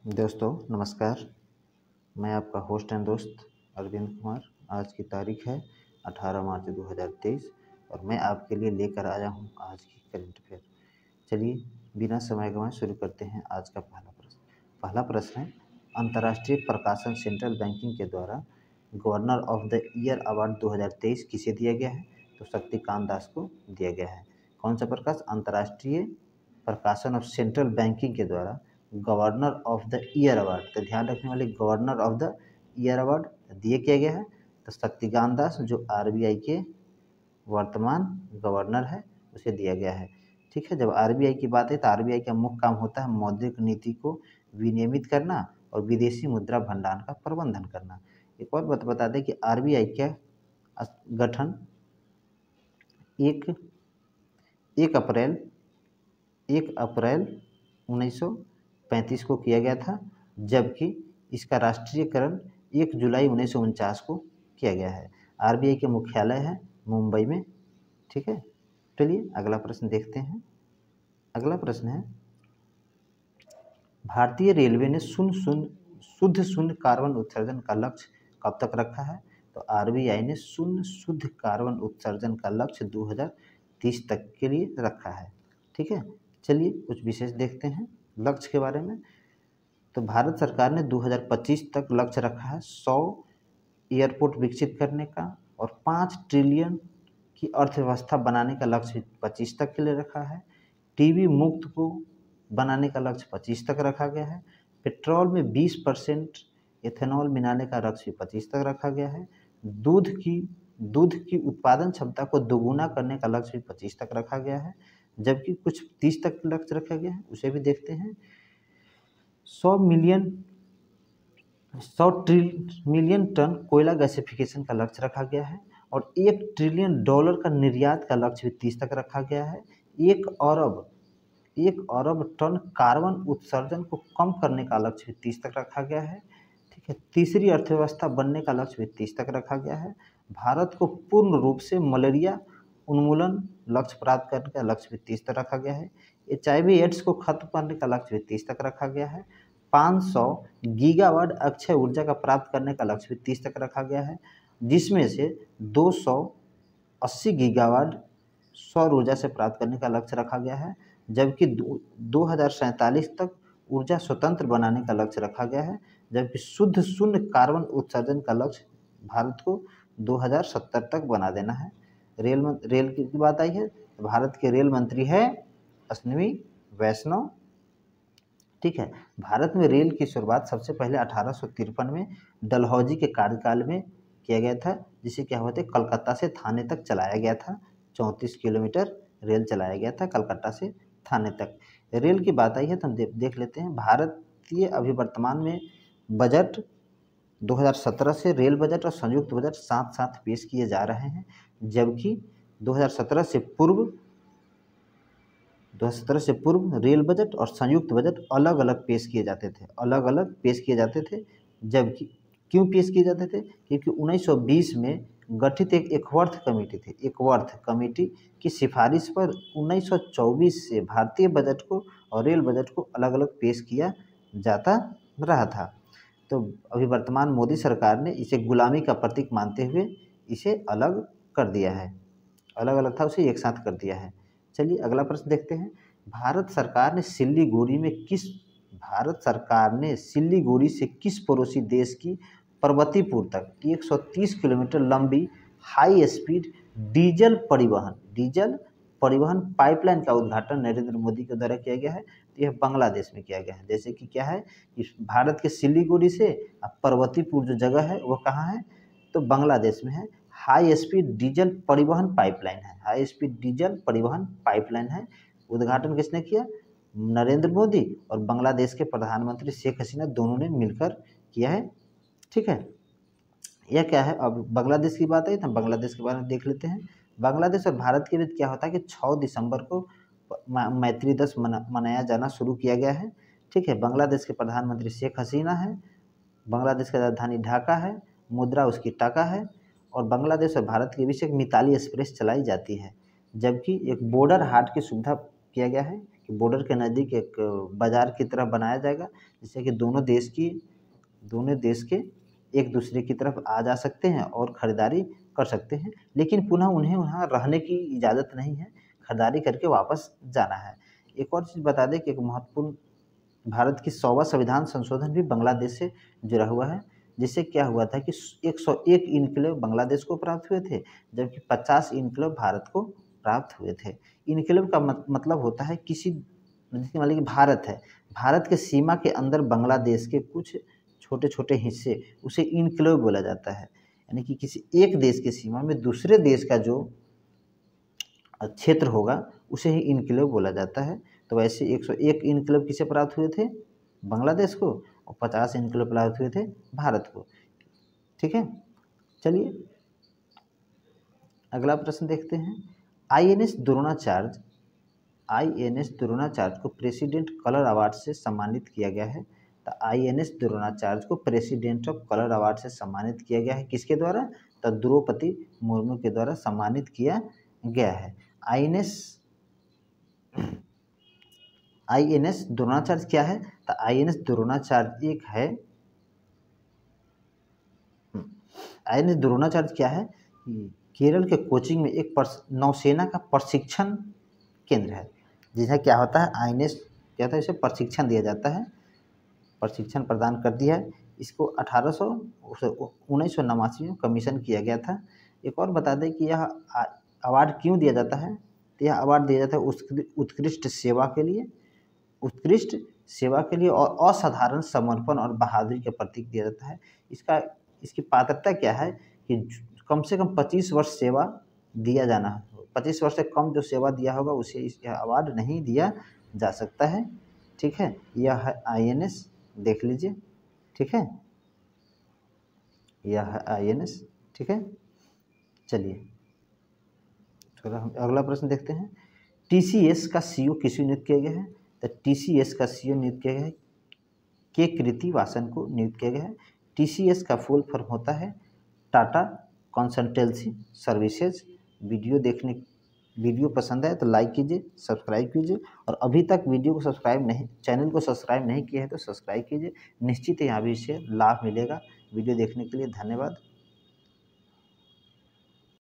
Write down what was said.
दोस्तों नमस्कार। मैं आपका होस्ट एंड दोस्त अरविंद कुमार। आज की तारीख है 18 मार्च 2023 और मैं आपके लिए लेकर आया हूं आज की करंट अफेयर। चलिए बिना समय गंवाए शुरू करते हैं आज का पहला प्रश्न है, अंतर्राष्ट्रीय प्रकाशन सेंट्रल बैंकिंग के द्वारा governor of the year award 2023 किसे दिया गया है? तो शक्तिकांत दास को दिया गया है। कौन सा प्रकाश? अंतर्राष्ट्रीय प्रकाशन ऑफ सेंट्रल बैंकिंग के द्वारा governor of the year award, तो ध्यान रखने वाले governor of the year award दिए किया गया है तो शक्तिकांत दास जो आरबीआई के वर्तमान गवर्नर है उसे दिया गया है। ठीक है, जब आरबीआई की बात है तो आरबीआई का मुख्य काम होता है मौद्रिक नीति को विनियमित करना और विदेशी मुद्रा भंडार का प्रबंधन करना। एक और बात बता दें कि आरबीआई का गठन एक अप्रैल 1935 को किया गया था, जबकि इसका राष्ट्रीयकरण 1 जुलाई 1949 को किया गया है। आरबीआई के मुख्यालय है मुंबई में। ठीक है, चलिए अगला प्रश्न देखते हैं। अगला प्रश्न है, भारतीय रेलवे ने शुद्ध शून्य कार्बन उत्सर्जन का लक्ष्य कब तक रखा है? तो आरबीआई ने शून्य शुद्ध कार्बन उत्सर्जन का लक्ष्य 2030 तक के लिए रखा है। ठीक है, चलिए कुछ विशेष देखते हैं लक्ष्य के बारे में। तो भारत सरकार ने 2025 तक लक्ष्य रखा है 100 एयरपोर्ट विकसित करने का और 5 ट्रिलियन की अर्थव्यवस्था बनाने का लक्ष्य 25 तक के लिए रखा है। टीबी मुक्त को बनाने का लक्ष्य 25 तक रखा गया है। पेट्रोल में 20% एथेनॉल मिलाने का लक्ष्य 25 तक रखा गया है। दूध की उत्पादन क्षमता को दोगुना करने का लक्ष्य 25 तक रखा गया है, जबकि कुछ 30 तक लक्ष्य रखा गया है, उसे भी देखते हैं। 100 मिलियन टन कोयला गैसिफिकेशन का लक्ष्य रखा गया है और $1 ट्रिलियन का निर्यात का लक्ष्य भी 30 तक रखा गया है। 1 अरब टन कार्बन उत्सर्जन को कम करने का लक्ष्य भी 30 तक रखा गया है। ठीक है, तीसरी अर्थव्यवस्था बनने का लक्ष्य भी 30 तक रखा गया है। भारत को पूर्ण रूप से मलेरिया उन्मूलन लक्ष्य प्राप्त करने का लक्ष्य भी 30 तक रखा गया है। HIV एड्स को खत्म करने का लक्ष्य भी 30 तक रखा गया है। 500 गीगावाट अक्षय ऊर्जा का प्राप्त करने का लक्ष्य भी 30 तक रखा गया है, जिसमें से 280 गीगावाट सौर ऊर्जा से प्राप्त करने का लक्ष्य रखा गया है, जबकि 2047 तक ऊर्जा स्वतंत्र बनाने का लक्ष्य रखा गया है, जबकि शुद्ध शून्य कार्बन उत्सर्जन का लक्ष्य भारत को 2070 तक बना देना है। रेल की बात आई है तो भारत के रेल मंत्री है अश्विनी वैष्णव। ठीक है, भारत में रेल की शुरुआत सबसे पहले 1853 में डलहौजी के कार्यकाल में किया गया था, जिसे क्या हुआ था कलकत्ता से थाने तक चलाया गया था। 34 किलोमीटर रेल चलाया गया था कलकत्ता से थाने तक। रेल की बात आई है तो हम देख लेते हैं। भारतीय अभी वर्तमान में बजट 2017 से रेल बजट और संयुक्त बजट साथ साथ पेश किए जा रहे हैं, जबकि 2017 से पूर्व रेल बजट और संयुक्त बजट अलग अलग पेश किए जाते थे। जबकि क्यों पेश किए जाते थे? क्योंकि 1920 में गठित एक एकवर्थ कमेटी की सिफारिश पर 1924 से भारतीय बजट को और रेल बजट को अलग अलग पेश किया जाता रहा था। तो अभी वर्तमान मोदी सरकार ने इसे गुलामी का प्रतीक मानते हुए इसे अलग कर दिया है। अलग अलग था उसे एक साथ कर दिया है। चलिए अगला प्रश्न देखते हैं। भारत सरकार ने सिल्लीगुड़ी से किस पड़ोसी देश की पर्वतीपुर तक 130 किलोमीटर लंबी हाई स्पीड डीजल परिवहन पाइपलाइन का उद्घाटन नरेंद्र मोदी के द्वारा किया गया है? तो यह बांग्लादेश में किया गया है। जैसे कि क्या है कि भारत के सिल्लीगुड़ी से पर्वतीपुर जो जगह है वो कहाँ है? तो बांग्लादेश में है। हाई स्पीड डीजल परिवहन पाइपलाइन है। उद्घाटन किसने किया? नरेंद्र मोदी और बांग्लादेश के प्रधानमंत्री शेख हसीना दोनों ने मिलकर किया है। ठीक है, यह क्या है? अब बांग्लादेश की बात आई तो बांग्लादेश के बारे में देख लेते हैं। बांग्लादेश और भारत के बीच क्या होता है कि 6 दिसंबर को मैत्री दिवस मनाया जाना शुरू किया गया है। ठीक है, बांग्लादेश के प्रधानमंत्री शेख हसीना है, बांग्लादेश की राजधानी ढाका है, मुद्रा उसकी टाका है और बांग्लादेश और भारत के बीच एक मिताली एक्सप्रेस चलाई जाती है, जबकि एक बॉर्डर हाट की सुविधा किया गया है कि बॉर्डर के नज़दीक एक बाज़ार की तरह बनाया जाएगा, जिससे कि दोनों देश के एक दूसरे की तरफ आ जा सकते हैं और ख़रीदारी कर सकते हैं, लेकिन पुनः उन्हें वहाँ रहने की इजाज़त नहीं है, खरीदारी करके वापस जाना है। एक और चीज़ बता दें कि एक महत्वपूर्ण भारत की 100वां संविधान संशोधन भी बांग्लादेश से जुड़ा हुआ है, जिससे क्या हुआ था कि 101 इनक्लेव बांग्लादेश को प्राप्त हुए थे, जबकि 50 इनक्लेव भारत को प्राप्त हुए थे। इनक्लेव का मतलब होता है किसी, जैसे मान लीजिए भारत है, भारत के सीमा के अंदर बांग्लादेश के कुछ छोटे-छोटे हिस्से, उसे इनक्लेव बोला जाता है। यानी कि किसी एक देश की सीमा में दूसरे देश का जो क्षेत्र होगा उसे ही इनक्लेव बोला जाता है। तो वैसे 101 इनक्लेव किसे प्राप्त हुए थे? बांग्लादेश को, और 50 इनक्लेव प्राप्त हुए थे भारत को। ठीक है, चलिए अगला प्रश्न देखते हैं। आईएनएस द्रोणाचार्य को प्रेसिडेंट कलर अवार्ड से सम्मानित किया गया है। तो आईएनएस द्रोणाचार्य को प्रेसिडेंट ऑफ कलर अवार्ड से सम्मानित किया गया है, किसके द्वारा? तो द्रौपदी मुर्मू के द्वारा सम्मानित किया गया है। आईएनएस द्रोणाचार्य क्या है? तो आईएनएस द्रोणाचार्य एक है, आईएनएस द्रोणाचार्य क्या है? केरल के कोचीन में एक नौसेना का प्रशिक्षण केंद्र है, जिसे क्या होता है, आईएनएस क्या होता है, इसे प्रशिक्षण दिया जाता है, प्रशिक्षण प्रदान कर दिया है। इसको 1989 में कमीशन किया गया था। एक और बता दें कि यह अवार्ड क्यों दिया जाता है? तो यह अवार्ड दिया जाता है उत्कृष्ट सेवा के लिए और असाधारण समर्पण और बहादुरी के प्रतीक दिया जाता है। इसकी पात्रता क्या है कि कम से कम 25 वर्ष सेवा दिया जाना है। 25 वर्ष से कम जो सेवा दिया होगा उसे यह अवार्ड नहीं दिया जा सकता है। ठीक है, यह है आईएनएस, देख लीजिए। ठीक है, यह है आईएनएस। ठीक है, चलिए थोड़ा हम अगला प्रश्न देखते हैं। टीसीएस का सीईओ किसे नियुक्त किया गया है? तो टीसीएस का सीईओ नियुक्त किया गया है के कृतिवासन को नियुक्त किया गया है। टीसीएस का फुल फॉर्म होता है टाटा कंसल्टेंसी सर्विसेज। वीडियो पसंद आए तो लाइक कीजिए, सब्सक्राइब कीजिए, और अभी तक चैनल को सब्सक्राइब नहीं किया है तो सब्सक्राइब कीजिए। निश्चित ही यहाँ भी इससे लाभ मिलेगा। वीडियो देखने के लिए धन्यवाद।